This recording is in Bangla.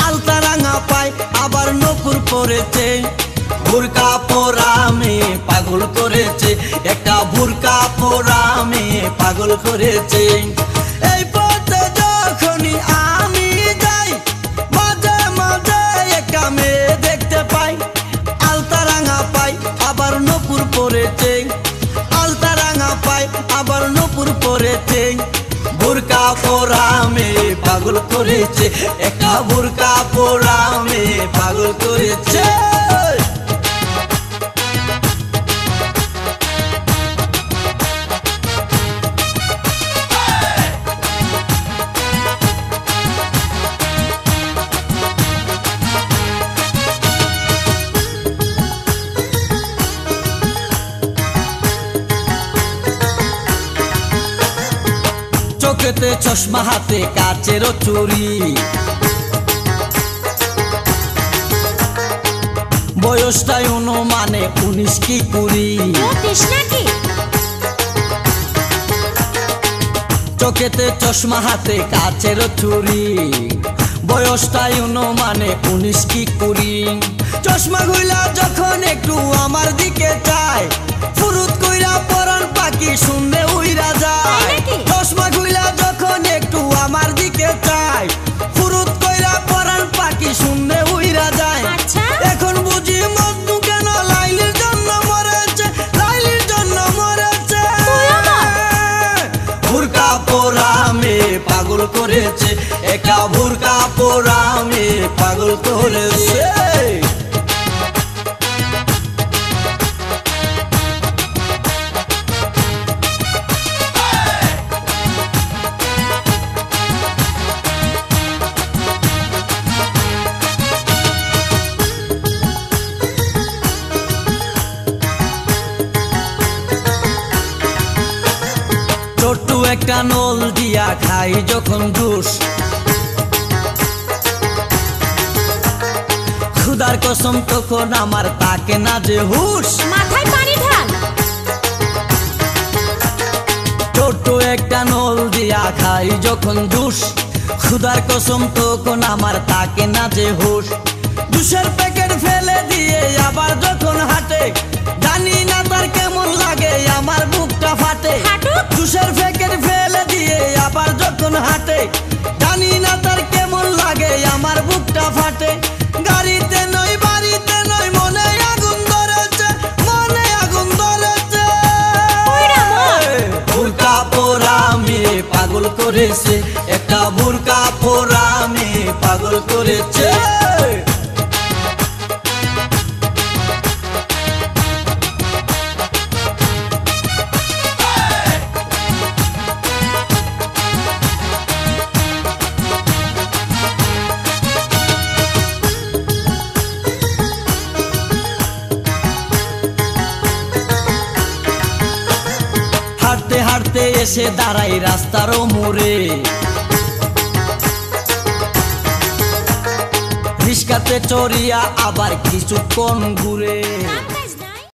আলতারাঙা পাই আবার নপুর পরেছে বুরকা পরা মেয়ে পাগল করেছে একটা বুরকা পরা মেয়ে পাগল করেছে এই পথে যখনই আমি যাই মাঝে মাঝে একটা মেয়ে দেখতে পাই আলতারাঙা পাই আবার নপুর পরেছে আলতারাঙা পাই আবার নপুর পরেছে বুরকা পরা মেয়ে পাগল করেছে একটা বুরকা পরা মেয়ে পাগল করেছে চোখেতে চশমা হাতে কাচের চুরি বয়সটাই অনুমানে 19 কি 20 চোখেতে চশমা হাতে কাচের চুরি বয়সটাই অনুমানে 19 কি 20 চশমা খুইলা যখন একটু আমার দিকে চায় ফুরুত কইরা পরান পাখি শুনলে উইরা যায় চশমা খুইলা যখন একটু আমার দিকে চায় ফুরুত কইরা পরান পাখি শুনলে উইরা যায় এখন বুঝি মজনু কেন লাইলির জন্য মরেছে লাইলির জন্য মরেছে বুরকা পরা মেয়ে পাগল করেছে একা বুরকা পরা মেয়ে পাগল করেছে ছোট্ট একটা নল দিয়া খাই যখন জুস খুদার কসম তখন আমার তাকে না যে হুশ মাথায় পানি ঢাল ছোট্ট একটা নল দিয়া খাই যখন জুস খুদার কসম তখন আমার তাকে না যে হুশ জুসের প্যাকেট ফেলে দিয়ে আবার যখন হাঁটে জানি না তার কেমন লাগে আমার বুকটা ফাটে জুসের প্যাকেট ফেলে দিয়ে আবার যখন হাঁটে জানি না তার কেমন লাগে আমার বুকটা ফাটে গাড়িতে নয় বাড়িতে নয় মনে আগুন ধরেছে মনে আগুন ধরেছে বুরকা পরা মেয়ে পাগল করেছে একটা বুরকা পরা মেয়ে পাগল করেছে হাঁটতে হাঁটতে এসে দাঁড়াই রাস্তার মোড়ে রিস্কাতে চড়িয়া আবার কিছুক্ষণ ঘুরে